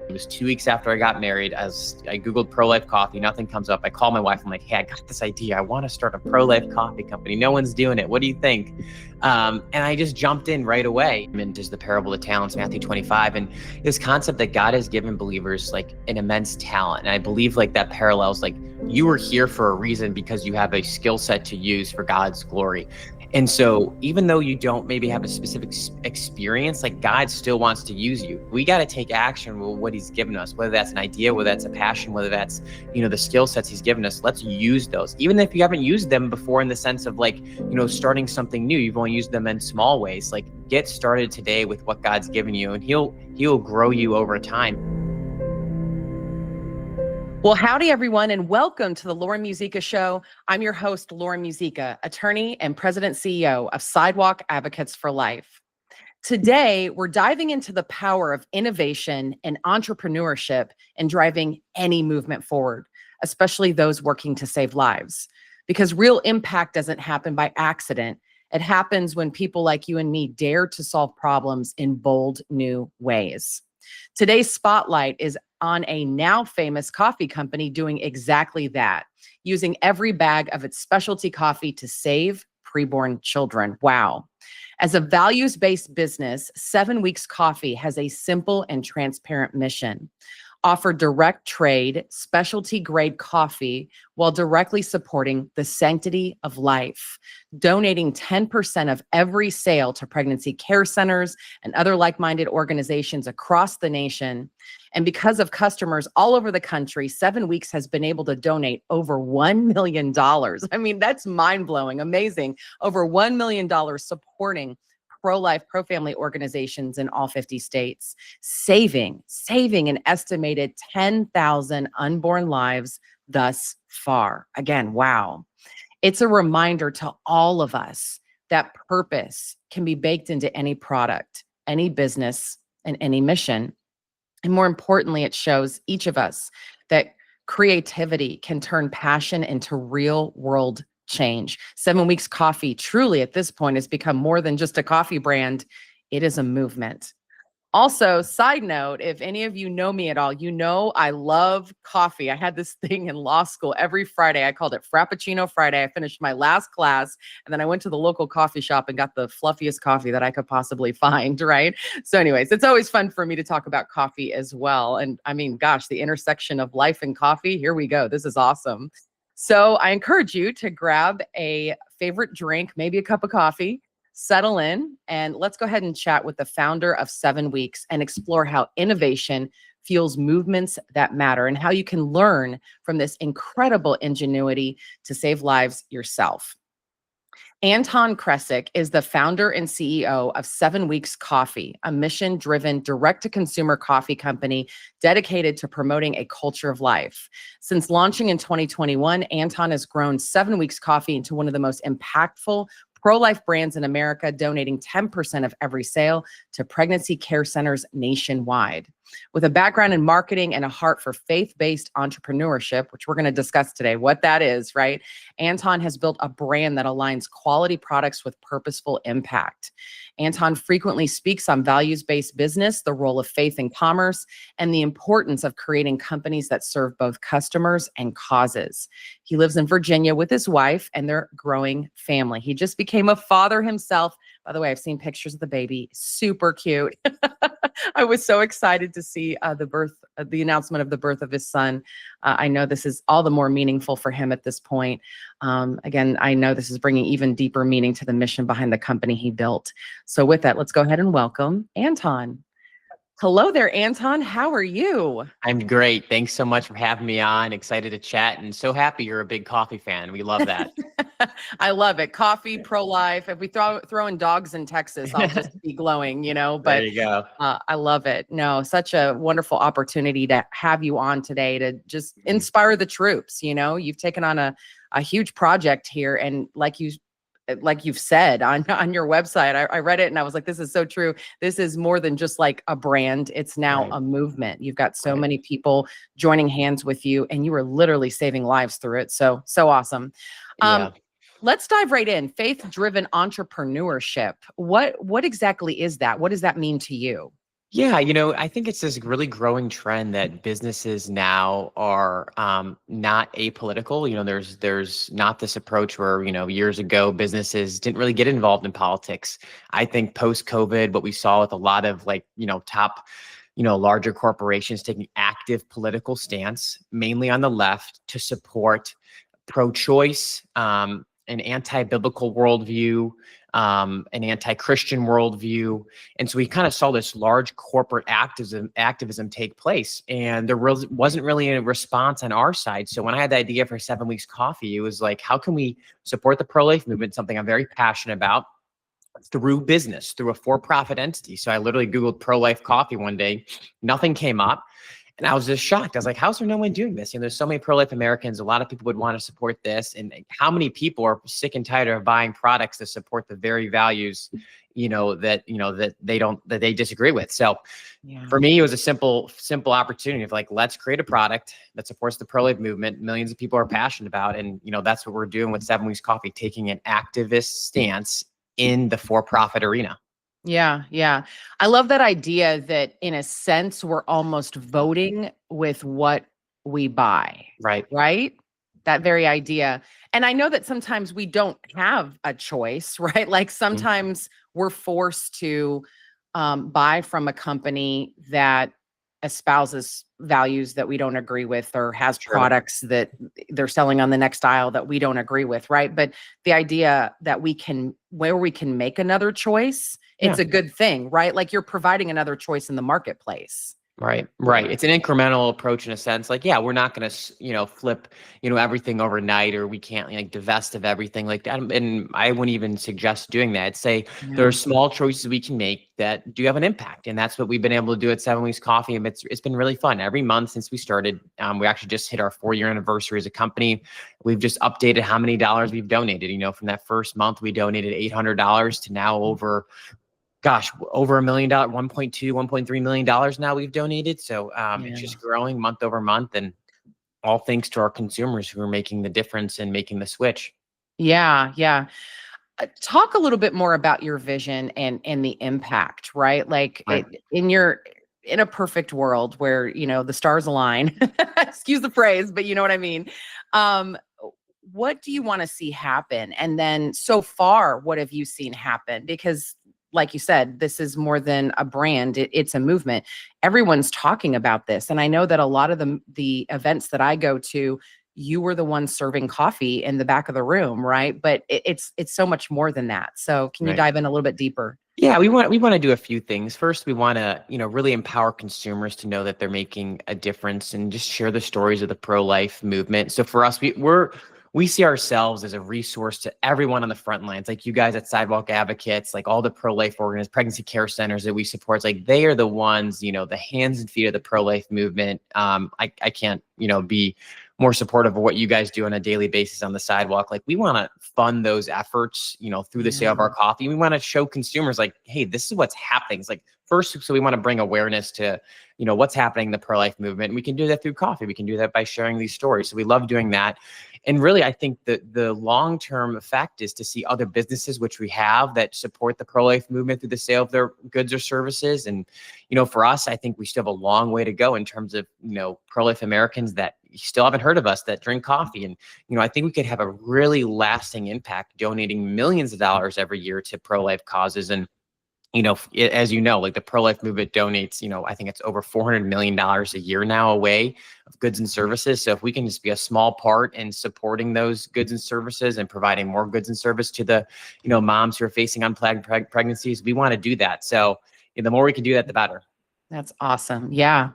It was 2 weeks after I got married. As I Googled pro-life coffee, nothing comes up. I call my wife. I'm like, hey, I got this idea. I want to start a pro-life coffee company. No one's doing it. What do you think? And I just jumped in right away. And just the parable of talents, Matthew 25. And this concept that God has given believers like an immense talent. And I believe like that parallels like you were here for a reason because you have a skill set to use for God's glory. And so even though you don't maybe have a specific experience, like God still wants to use you. We got to take action with what he's given us, whether that's an idea, whether that's a passion, whether that's, the skill sets he's given us. Let's use those. Even if you haven't used them before in the sense of like, starting something new, you've only used them in small ways. Like get started today with what God's given you and he'll grow you over time. Well, howdy, everyone, and welcome to the Lauren Musica Show. I'm your host, Lauren Musica, attorney and president CEO of Sidewalk Advocates for Life. Today, we're diving into the power of innovation and entrepreneurship in driving any movement forward, especially those working to save lives. Because real impact doesn't happen by accident. It happens when people like you and me dare to solve problems in bold, new ways. Today's spotlight is on a now famous coffee company doing exactly that, using every bag of its specialty coffee to save preborn children. Wow. As a values-based business, 7 Weeks Coffee has a simple and transparent mission. Offer direct trade, specialty grade coffee while directly supporting the sanctity of life, donating 10% of every sale to pregnancy care centers and other like-minded organizations across the nation. And because of customers all over the country, 7 Weeks has been able to donate over $1 million. I mean, that's mind-blowing, amazing. Over $1 million supporting pro-life, pro-family organizations in all 50 states, saving an estimated 10,000 unborn lives thus far. Again, wow. It's a reminder to all of us that purpose can be baked into any product, any business, and any mission. And more importantly, it shows each of us that creativity can turn passion into real world change. 7 Weeks Coffee truly at this point has become more than just a coffee brand. It is a movement. Also, side note, if any of you know me at all, you know I love coffee. I had this thing in law school every Friday. I called it Frappuccino Friday. I finished my last class, and then I went to the local coffee shop and got the fluffiest coffee that I could possibly find, right? So anyways, it's always fun for me to talk about coffee as well. And I mean, gosh, the intersection of life and coffee, here we go. This is awesome. So I encourage you to grab a favorite drink, maybe a cup of coffee, settle in, and let's go ahead and chat with the founder of 7 Weeks and explore how innovation fuels movements that matter and how you can learn from this incredible ingenuity to save lives yourself. Anton Krecic is the founder and CEO of 7 Weeks Coffee, a mission-driven direct-to-consumer coffee company dedicated to promoting a culture of life. Since launching in 2021, Anton has grown 7 Weeks Coffee into one of the most impactful pro-life brands in America, donating 10% of every sale to pregnancy care centers nationwide. With a background in marketing and a heart for faith-based entrepreneurship, which we're going to discuss today, what that is, right? Anton has built a brand that aligns quality products with purposeful impact. Anton frequently speaks on values-based business, the role of faith in commerce, and the importance of creating companies that serve both customers and causes. He lives in Virginia with his wife and their growing family. He just became a father himself. By the way, I've seen pictures of the baby. Super cute. I was so excited to see the announcement of the birth of his son. I know this is all the more meaningful for him at this point. Again, I know this is bringing even deeper meaning to the mission behind the company he built. So with that, let's go ahead and welcome Anton. Hello there, Anton. How are you? I'm great. Thanks so much for having me on. Excited to chat and so happy you're a big coffee fan. We love that. I love it. Coffee, pro-life. If we throw in dogs in Texas, I'll just be glowing, but There you go. I love it. No, such a wonderful opportunity to have you on today to just inspire the troops. You've taken on a huge project here. And like you've said on your website, I read it and I was like, this is so true. This is more than just like a brand. It's now a movement. You've got so many people joining hands with you and you are literally saving lives through it. So awesome. Yeah. Let's dive right in. Faith-driven entrepreneurship. What exactly is that? What does that mean to you? Yeah, I think it's this really growing trend that businesses now are not apolitical. There's not this approach where, years ago businesses didn't really get involved in politics. I think post-COVID, what we saw with a lot of top, larger corporations taking active political stance, mainly on the left, to support pro-choice, an anti-biblical worldview, an anti-Christian worldview. And so we kind of saw this large corporate activism take place, and there wasn't really a response on our side. So when I had the idea for 7 Weeks Coffee, it was like, how can we support the pro-life movement, something I'm very passionate about, through business, through a for-profit entity? So I literally Googled pro-life coffee one day, nothing came up. And I was just shocked. I was like, how's there no one doing this? There's so many pro-life Americans. A lot of people would want to support this. And how many people are sick and tired of buying products to support the very values, that they disagree with? So for me, it was a simple opportunity of like, let's create a product that supports the pro-life movement. Millions of people are passionate about. And, that's what we're doing with 7 Weeks Coffee, taking an activist stance in the for-profit arena. Yeah, yeah. I love that idea that in a sense we're almost voting with what we buy. Right. Right? That very idea. And I know that sometimes we don't have a choice, right? Like sometimes we're forced to buy from a company that espouses values that we don't agree with, or has products that they're selling on the next aisle that we don't agree with, right? But the idea that where we can make another choice, it's a good thing, right? Like you're providing another choice in the marketplace. Right. It's an incremental approach in a sense. Like, we're not going to, flip, everything overnight, or we can't like divest of everything like that. And I wouldn't even suggest doing that. I'd say there are small choices we can make that do have an impact. And that's what we've been able to do at 7 Weeks Coffee. And it's been really fun. Every month since we started, we actually just hit our 4-year anniversary as a company. We've just updated how many dollars we've donated. From that first month, we donated $800 to now over $1 million, $1.3 million now we've donated. So it's just growing month over month, and all thanks to our consumers who are making the difference and making the switch. Yeah, yeah. Talk a little bit more about your vision and the impact, right? Like in a perfect world where, the stars align, excuse the phrase, but you know what I mean? What do you want to see happen? And then so far, what have you seen happen? Because like you said, this is more than a brand. It's a movement. Everyone's talking about this. And I know that a lot of the events that I go to, you were the one serving coffee in the back of the room, right? But it's so much more than that. So can you dive in a little bit deeper? Yeah, we want to do a few things. First, we want to, really empower consumers to know that they're making a difference, and just share the stories of the pro-life movement. So for us, we see ourselves as a resource to everyone on the front lines, like you guys at Sidewalk Advocates, like all the pro-life organizations, pregnancy care centers that we support. It's like they are the ones, the hands and feet of the pro-life movement. I can't, be more supportive of what you guys do on a daily basis on the sidewalk. Like we want to fund those efforts, through the sale of our coffee. We want to show consumers like, hey, this is what's happening. It's like first, so we want to bring awareness to, what's happening in the pro-life movement. And we can do that through coffee. We can do that by sharing these stories. So we love doing that. And really, I think the long-term effect is to see other businesses, which we have, that support the pro-life movement through the sale of their goods or services. And, for us, I think we still have a long way to go in terms of, pro-life Americans that still haven't heard of us that drink coffee. And, I think we could have a really lasting impact donating millions of dollars every year to pro-life causes. And, as like the pro-life movement donates, I think it's over $400 million a year now away of goods and services. So if we can just be a small part in supporting those goods and services and providing more goods and service to the, moms who are facing unplanned pregnancies, we want to do that. So the more we can do that, the better. That's awesome. Yeah.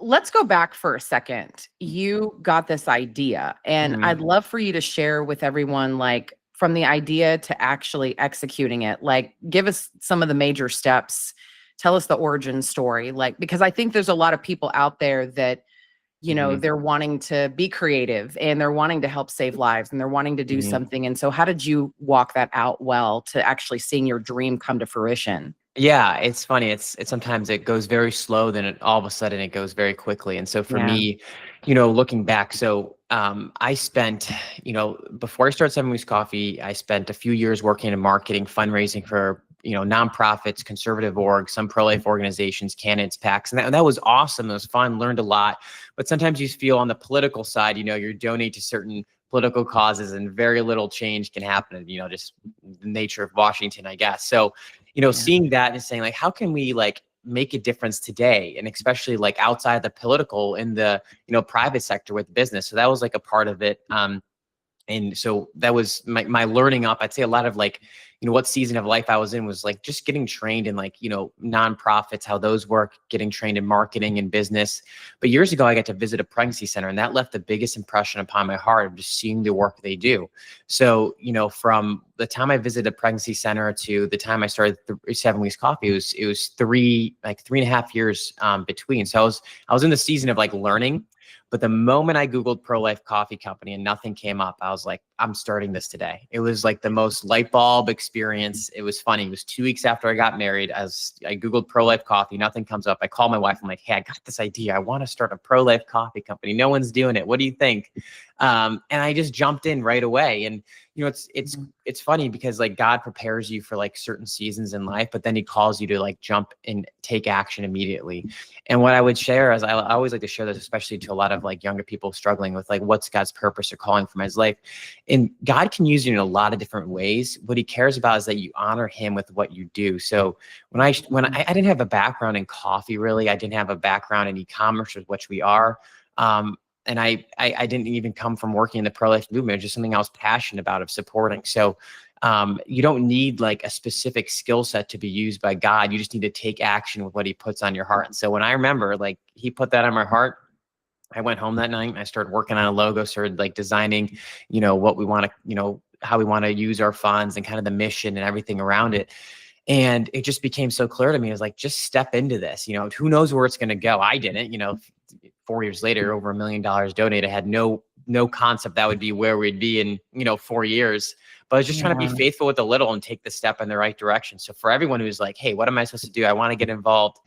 Let's go back for a second. You got this idea, and I'd love for you to share with everyone, like, from the idea to actually executing it. Like, give us some of the major steps. Tell us the origin story. Like, because I think there's a lot of people out there that, they're wanting to be creative, and they're wanting to help save lives, and they're wanting to do something. And so how did you walk that out well to actually seeing your dream come to fruition? Yeah, it's funny. It's sometimes it goes very slow, then all of a sudden it goes very quickly. And so for me, looking back, so I spent, before I started 7 Weeks Coffee, I spent a few years working in marketing, fundraising for nonprofits, conservative orgs, some pro-life organizations, candidates, PACs. And that was awesome. It was fun, learned a lot. But sometimes you feel on the political side, you donate to certain political causes and very little change can happen, just the nature of Washington, I guess. So, seeing that and saying like, how can we like make a difference today? And especially like outside the political in the, private sector with business. So that was like a part of it. And so that was my learning up. I'd say a lot of like, what season of life I was in was like just getting trained in like, nonprofits, how those work, getting trained in marketing and business. But years ago, I got to visit a pregnancy center, and that left the biggest impression upon my heart of just seeing the work they do. So, from the time I visited a pregnancy center to the time I started 7 Weeks Coffee, it was 3.5 years between. So I was in the season of like learning. But the moment I Googled pro-life coffee company and nothing came up, I was like, I'm starting this today. It was like the most light bulb experience. It was funny. It was 2 weeks after I got married. As I Googled pro-life coffee, nothing comes up. I call my wife. I'm like, hey, I got this idea. I want to start a pro-life coffee company. No one's doing it. What do you think? And I just jumped in right away. And it's funny because like God prepares you for like certain seasons in life, but then he calls you to like jump and take action immediately. And what I would share is I always like to share this, especially to a lot of like younger people struggling with like, what's God's purpose or calling for my life? And God can use you in a lot of different ways. What he cares about is that you honor him with what you do. So when I didn't have a background in coffee, really, I didn't have a background in e-commerce, which we are. And I didn't even come from working in the pro-life movement. It's just something I was passionate about of supporting. So you don't need like a specific skill set to be used by God. You just need to take action with what he puts on your heart. And so when I remember like he put that on my heart, I went home that night and I started working on a logo, started like designing, what we want to, how we want to use our funds and kind of the mission and everything around it. And it just became so clear to me. It was like, just step into this, who knows where it's going to go? I didn't, 4 years later, over $1 million donated. I had no concept that would be where we'd be in, 4 years, but I was just trying to be faithful with the little and take the step in the right direction. So for everyone who's like, hey, what am I supposed to do? I want to get involved.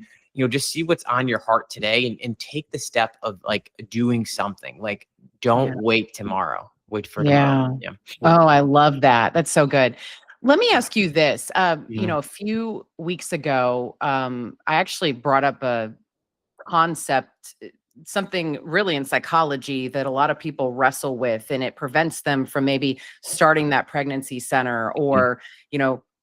Just see what's on your heart today and take the step of like doing something. Like, don't wait tomorrow. Wait for tomorrow. Yeah. Oh, I love that. That's so good. Let me ask you this. A few weeks ago, I actually brought up a concept, something really in psychology that a lot of people wrestle with, and it prevents them from maybe starting that pregnancy center or,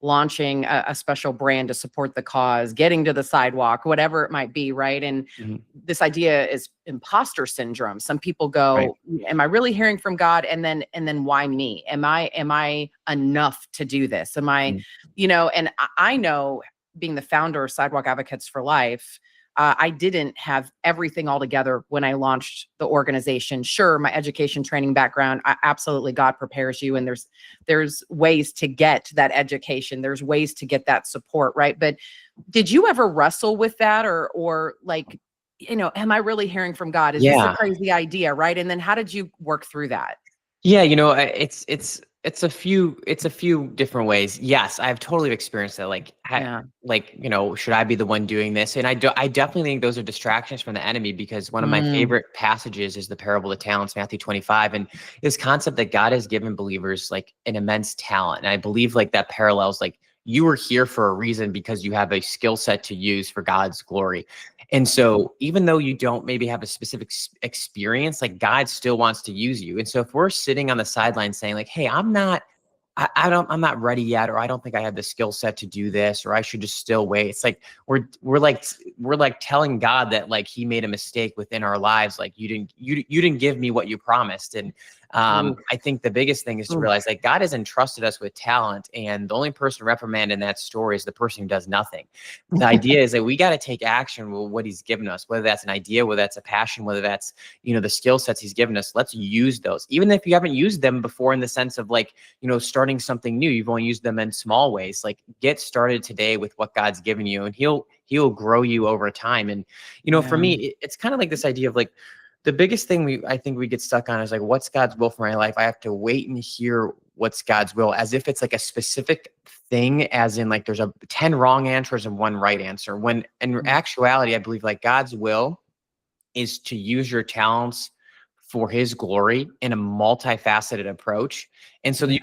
launching a special brand to support the cause, getting to the sidewalk, whatever it might be. Right. And this idea is imposter syndrome. Some people go, am I really hearing from God? And then why me? Am I enough to do this? Am I, and I know, being the founder of Sidewalk Advocates for Life, I didn't have everything all together when I launched the organization. Sure, my education training background, absolutely, God prepares you, and there's ways to get that education. There's ways to get that support, right? But did you ever wrestle with that, or like, am I really hearing from God? Is this a crazy idea, right? And then how did you work through that? Yeah, it's a few different ways. Yes, I've totally experienced that. Like, should I be the one doing this? And I definitely think those are distractions from the enemy, because one of my favorite passages is the parable of the talents, Matthew 25. And this concept that God has given believers like an immense talent. And I believe like that parallels like you were here for a reason because you have a skill set to use for God's glory. And so even though you don't maybe have a specific experience, like God still wants to use you. And so if we're sitting on the sidelines saying like, hey, I'm not ready yet, or I don't think I have the skill set to do this, or I should just still wait. It's like, we're like telling God that like he made a mistake within our lives. Like you didn't give me what you promised. And I think the biggest thing is to realize like God has entrusted us with talent, and the only person reprimanded in that story is the person who does nothing. The idea is that we got to take action with what he's given us, whether that's an idea, whether that's a passion, whether that's, the skill sets he's given us. Let's use those. Even if you haven't used them before, in the sense of like, starting something new, you've only used them in small ways. Like, get started today with what God's given you, and he'll grow you over time. And, for me, it's kind of like this idea of like, the biggest thing I think we get stuck on is like, what's God's will for my life? I have to wait and hear what's God's will, as if it's like a specific thing, as in like there's 10 wrong answers and one right answer. When in actuality, I believe like God's will is to use your talents for his glory in a multifaceted approach. And so that you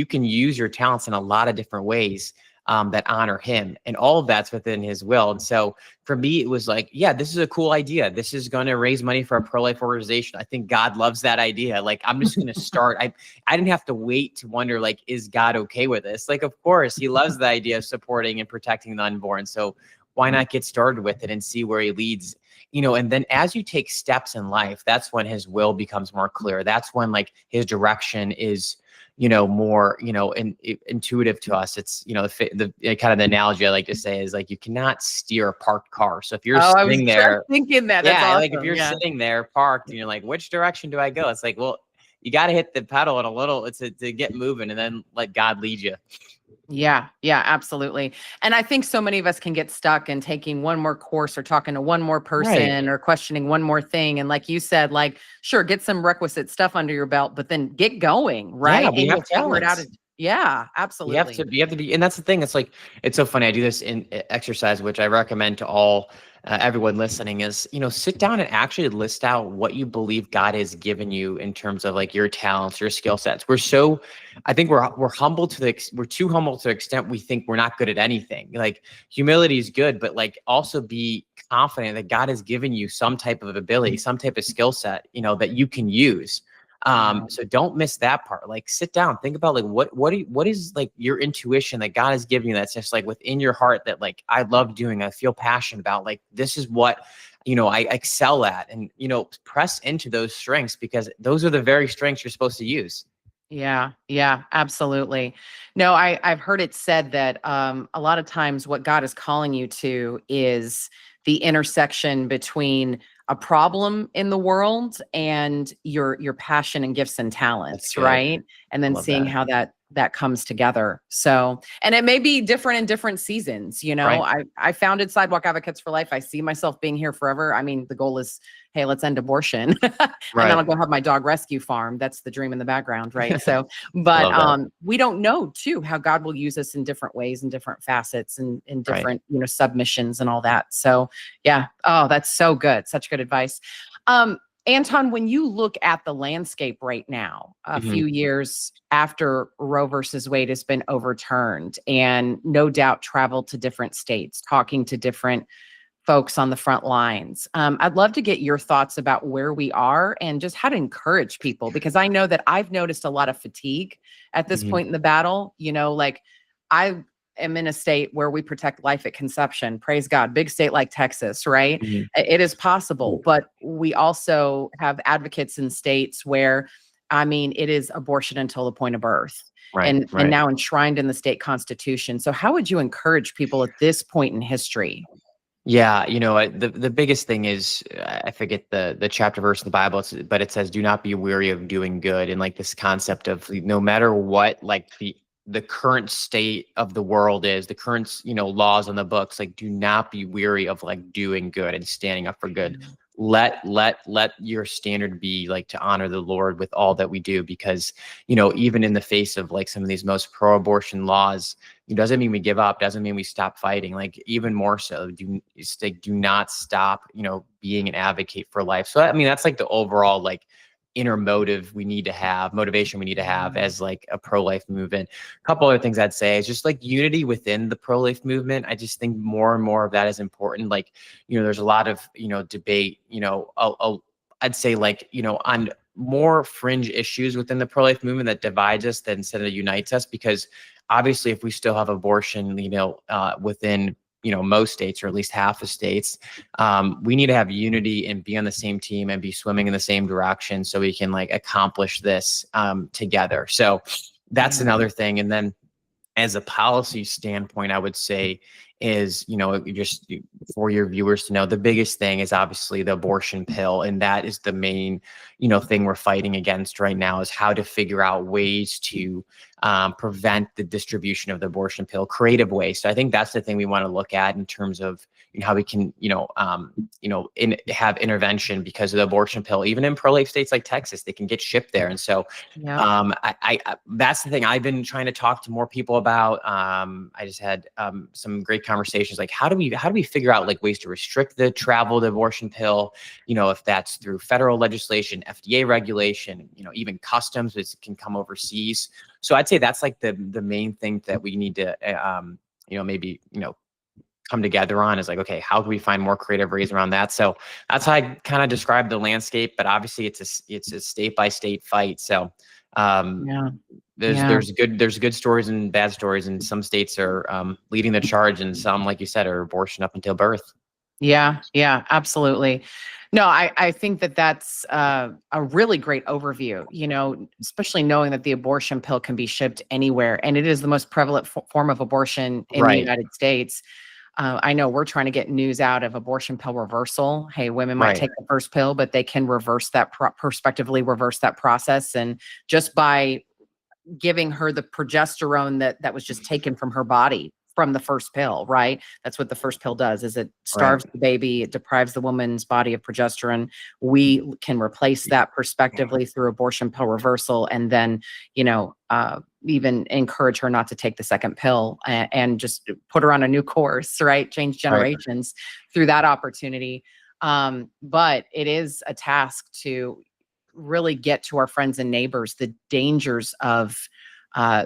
can use your talents in a lot of different ways. that honor him, and all of that's within his will. And so for me, it was like, yeah, this is a cool idea. This is going to raise money for a pro-life organization. I think God loves that idea. Like, I'm just going to start. I didn't have to wait to wonder, like, is God okay with this? Like, of course, he loves the idea of supporting and protecting the unborn. So why not get started with it and see where he leads? And then as you take steps in life, that's when his will becomes more clear. That's when, like, his direction is, more, intuitive to us. It's, the kind of the analogy I like to say is, like, you cannot steer a parked car. So if you're I was sitting just there, thinking that. That's yeah, awesome. like if you're sitting there parked and you're like, which direction do I go? It's like, well, you got to hit the pedal and a little to get moving, and then let God lead you. Yeah, absolutely. And I think so many of us can get stuck in taking one more course or talking to one more person or questioning one more thing. And like you said, like, sure, get some requisite stuff under your belt, but then get going, right? Yeah, we and have you'll figure it out. talents. Yeah, You have absolutely. to be, and that's the thing. It's like, it's so funny. I do this in exercise, which I recommend to all everyone listening is, sit down and actually list out what you believe God has given you in terms of, like, your talents, your skill sets. I think we're humble we're too humble to the extent we think we're not good at anything. Like, humility is good, but, like, also be confident that God has given you some type of ability, some type of skill set, that you can use. So don't miss that part. Like, sit down, think about, like, what is, like, your intuition that God has given you that's just, like, within your heart that, like, I love doing, I feel passionate about, like, this is what, I excel at, and, press into those strengths, because those are the very strengths you're supposed to use. Yeah, absolutely. No, I've heard it said that a lot of times what God is calling you to is the intersection between a problem in the world and your passion and gifts and That's talents, good. right? And I then love seeing that. how that comes together. So, and it may be different in different seasons. Right. I founded Sidewalk Advocates for Life. I see myself being here forever. I mean, the goal is, hey, let's end abortion. And then I'll Right. go have my dog rescue farm. That's the dream in the background, right? So, I but love that. we don't know too how God will use us in different ways and different facets and in Right. different, submissions and all that. So yeah. Oh, that's so good. Such good advice. Anton, when you look at the landscape right now, a Mhm. few years after Roe versus Wade has been overturned, and no doubt traveled to different states, talking to different folks on the front lines. I'd love to get your thoughts about where we are and just how to encourage people, because I know that I've noticed a lot of fatigue at this Mhm. point in the battle. Like, I am in a state where we protect life at conception. Praise God. Big state like Texas, right? Mhm. It is possible, but we also have advocates in states where, I mean, it is abortion until the point of birth. Right. And Right. now enshrined in the state constitution. So how would you encourage people at this point in history? Yeah, the biggest thing is, I forget the chapter verse in the Bible, but it says, "Do not be weary of doing good." And, like, this concept of, no matter what, like, the current state of the world is, the current laws on the books, like, do not be weary of, like, doing good and standing up for good. Let your standard be, like, to honor the Lord with all that we do, because even in the face of, like, some of these most pro-abortion laws, it doesn't mean we give up, doesn't mean we stop fighting. Like, even more so, do not stop, being an advocate for life. So, I mean, that's, like, the overall, like, inner motivation we need to have as, like, a pro-life movement. A couple other things I'd say is just, like, unity within the pro-life movement. I just think more and more of that is important. Like, there's a lot of, debate, I'd say, like, on more fringe issues within the pro-life movement that divides us than instead of unites us, because obviously, if we still have abortion, within, most states, or at least half the states, we need to have unity and be on the same team and be swimming in the same direction, so we can, like, accomplish this together. So that's another thing. And then, as a policy standpoint, I would say is, just for your viewers to know, the biggest thing is obviously the abortion pill. And that is the main, thing we're fighting against right now, is how to figure out ways to prevent the distribution of the abortion pill, creative ways. So I think that's the thing we want to look at in terms of, how we can, have intervention, because of the abortion pill. Even in pro-life states like Texas, they can get shipped there. And so Yeah. that's the thing I've been trying to talk to more people about. I just had some great conversations, like, how do we figure out, like, ways to restrict the travel of the abortion pill, if that's through federal legislation, FDA regulation, even customs, which can come overseas. So I'd say that's, like, the main thing that we need to maybe, come together on is like, okay, how can we find more creative ways around that? So that's how I kind of describe the landscape, but obviously it's a state by state fight. So Yeah. there's good stories and bad stories, and some states are leading the charge, and some, like you said, are abortion up until birth. Yeah, absolutely. No, I think that that's a really great overview, especially knowing that the abortion pill can be shipped anywhere. And it is the most prevalent form of abortion in the Right. United States. I know we're trying to get news out of abortion pill reversal. Hey, women might Right. take the first pill, but they can reverse that, prospectively reverse that process. And just by giving her the progesterone that was just taken from her body from the first pill, right? That's what the first pill does, is it starves the baby, it deprives the woman's body of progesterone. We can replace that prospectively through abortion pill reversal, and then, even encourage her not to take the second pill, and just put her on a new course, right? Change generations through that opportunity. But it is a task to really get to our friends and neighbors the dangers of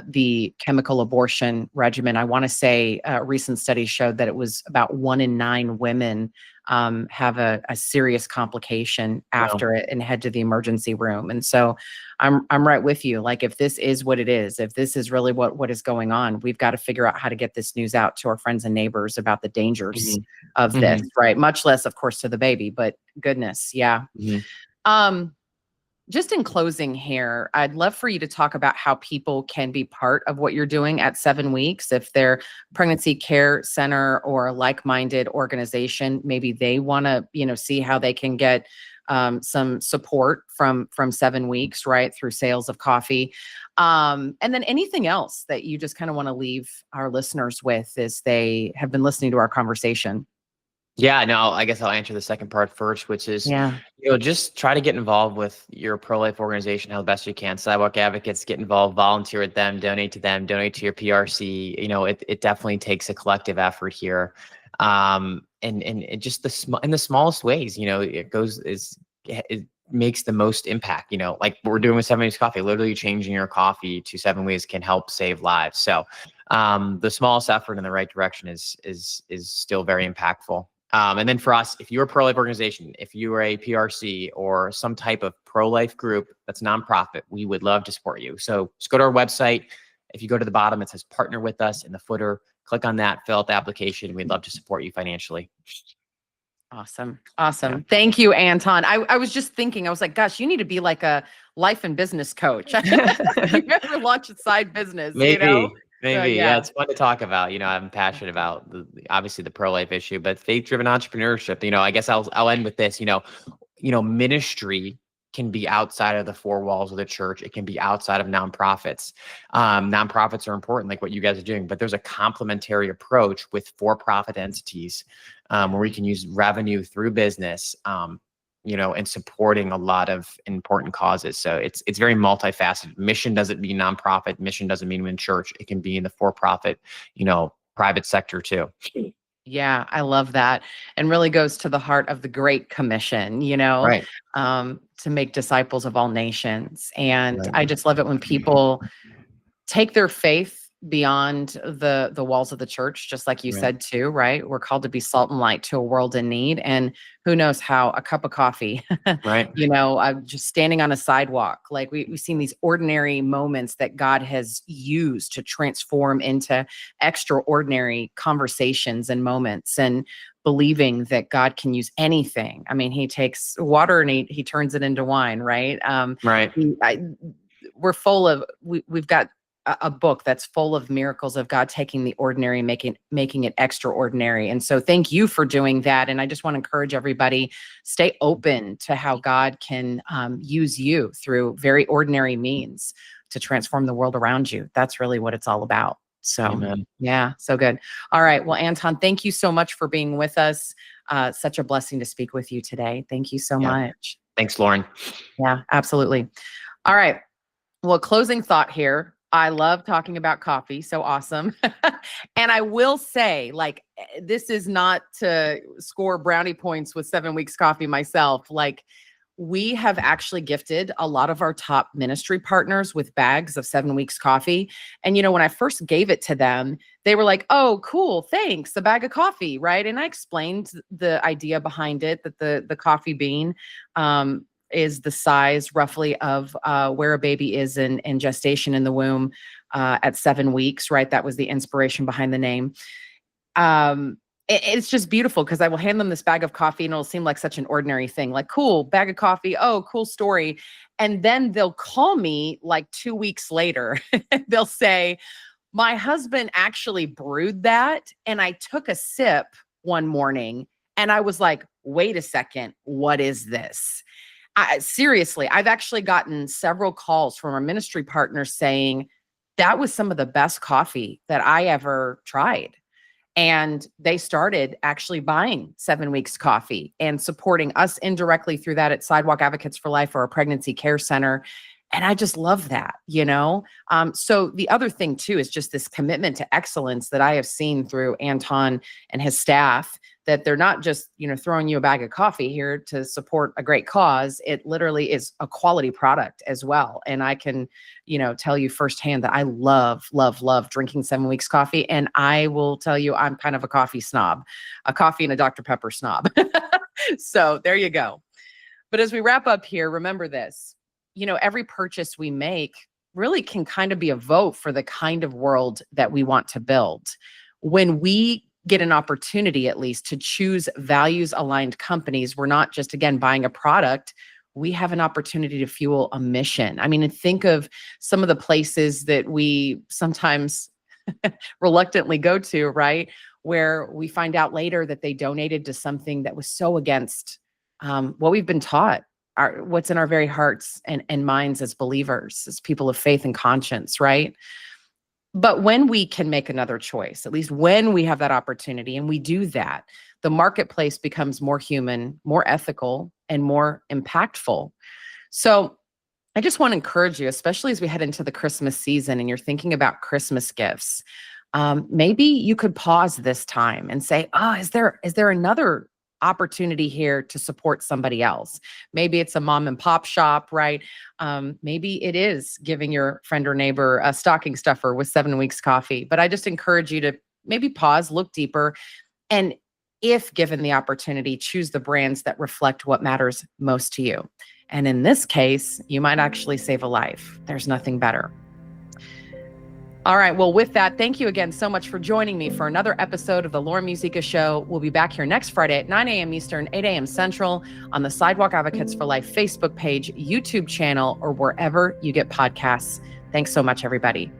the chemical abortion regimen. I want to say recent studies showed that it was about 1 in 9 women have a serious complication after it and head to the emergency room. And so I'm right with you. Like, if this is what it is, if this is really what is going on, we've got to figure out how to get this news out to our friends and neighbors about the dangers of this, right? Much less, of course, to the baby, but goodness. Yeah. Just in closing here, I'd love for you to talk about how people can be part of what you're doing at 7 weeks. If they're pregnancy care center or a like-minded organization, maybe they want to, see how they can get some support from 7 weeks, right, through sales of coffee. And then anything else that you just kind of want to leave our listeners with as they have been listening to our conversation. Yeah, no, I guess I'll answer the second part first, which is, just try to get involved with your pro-life organization how best you can. Sidewalk Advocates, get involved, volunteer with them, donate to your PRC. It definitely takes a collective effort here. And it just in the smallest ways, it makes the most impact, like what we're doing with 7 Weeks Coffee. Literally changing your coffee to 7 Weeks can help save lives. So the smallest effort in the right direction is still very impactful. And then for us, if you're a pro-life organization, if you are a PRC or some type of pro-life group that's nonprofit, we would love to support you. So just go to our website. If you go to the bottom, it says partner with us in the footer. Click on that, fill out the application. We'd love to support you financially. Awesome. Yeah. Thank you, Anton. I was just thinking, I was like, gosh, you need to be like a life and business coach. You ever launch a side business? Maybe. Yeah, it's fun to talk about. I'm passionate about obviously the pro-life issue, but faith-driven entrepreneurship. I guess I'll end with this. Ministry can be outside of the 4 walls of the church. It can be outside of nonprofits. Nonprofits are important, like what you guys are doing, but there's a complementary approach with for-profit entities where we can use revenue through business. And supporting a lot of important causes. So it's very multifaceted. Mission doesn't mean nonprofit. Mission doesn't mean in church. It can be in the for-profit, private sector too. Yeah, I love that. And really goes to the heart of the Great Commission, to make disciples of all nations. And I just love it when people take their faith beyond the walls of the church, just like you said too, right? We're called to be salt and light to a world in need. And who knows how a cup of coffee, just standing on a sidewalk, like we've seen these ordinary moments that God has used to transform into extraordinary conversations and moments, and believing that God can use anything. I mean, he takes water and he turns it into wine, right? We've got a book that's full of miracles of God taking the ordinary, making it extraordinary. And so thank you for doing that. And I just want to encourage everybody, stay open to how God can use you through very ordinary means to transform the world around you. That's really what it's all about. So, Amen. Yeah, so good. All right. Well, Anton, thank you so much for being with us. Such a blessing to speak with you today. Thank you so much. Thanks, Lauren. Yeah, absolutely. All right. Well, closing thought here. I love talking about coffee. So awesome. And I will say, this is not to score brownie points with 7 Weeks Coffee myself. we have actually gifted a lot of our top ministry partners with bags of 7 Weeks coffee. And, when I first gave it to them, they were like, oh, cool, thanks, a bag of coffee, right? And I explained the idea behind it, that the coffee bean is the size roughly of where a baby is in gestation in the womb at 7 weeks, right? That was the inspiration behind the name. It's just beautiful because I will hand them this bag of coffee and it'll seem like such an ordinary thing, like, cool, bag of coffee. Oh, cool story. And then they'll call me like 2 weeks later. They'll say, my husband actually brewed that. And I took a sip one morning and I was like, wait a second, what is this? Seriously, I've actually gotten several calls from our ministry partners saying that was some of the best coffee that I ever tried. And they started actually buying 7 Weeks coffee and supporting us indirectly through that at Sidewalk Advocates for Life or a pregnancy care center. And I just love that, So the other thing too is just this commitment to excellence that I have seen through Anton and his staff, that they're not just, throwing you a bag of coffee here to support a great cause. It literally is a quality product as well. And I can, tell you firsthand that I love, love, love drinking 7 Weeks coffee. And I will tell you, I'm kind of a coffee snob, a coffee and a Dr. Pepper snob. So there you go. But as we wrap up here, remember this, every purchase we make really can kind of be a vote for the kind of world that we want to build. When we get an opportunity, at least, to choose values-aligned companies, we're not just, again, buying a product. We have an opportunity to fuel a mission. I mean, and think of some of the places that we sometimes reluctantly go to, right? Where we find out later that they donated to something that was so against what we've been taught, what's in our very hearts and minds as believers, as people of faith and conscience, right? But when we can make another choice, at least when we have that opportunity and we do that, the marketplace becomes more human, more ethical, and more impactful. So I just want to encourage you, especially as we head into the Christmas season and you're thinking about Christmas gifts, maybe you could pause this time and say, is there another opportunity here to support somebody else? Maybe it's a mom and pop shop, right? Maybe it is giving your friend or neighbor a stocking stuffer with 7 Weeks coffee. But I just encourage you to maybe pause, look deeper, and if given the opportunity, choose the brands that reflect what matters most to you. And in this case, you might actually save a life. There's nothing better. All right. Well, with that, thank you again so much for joining me for another episode of the Lauren Musica Show. We'll be back here next Friday at 9 a.m. Eastern, 8 a.m. Central on the Sidewalk Advocates for Life Facebook page, YouTube channel, or wherever you get podcasts. Thanks so much, everybody.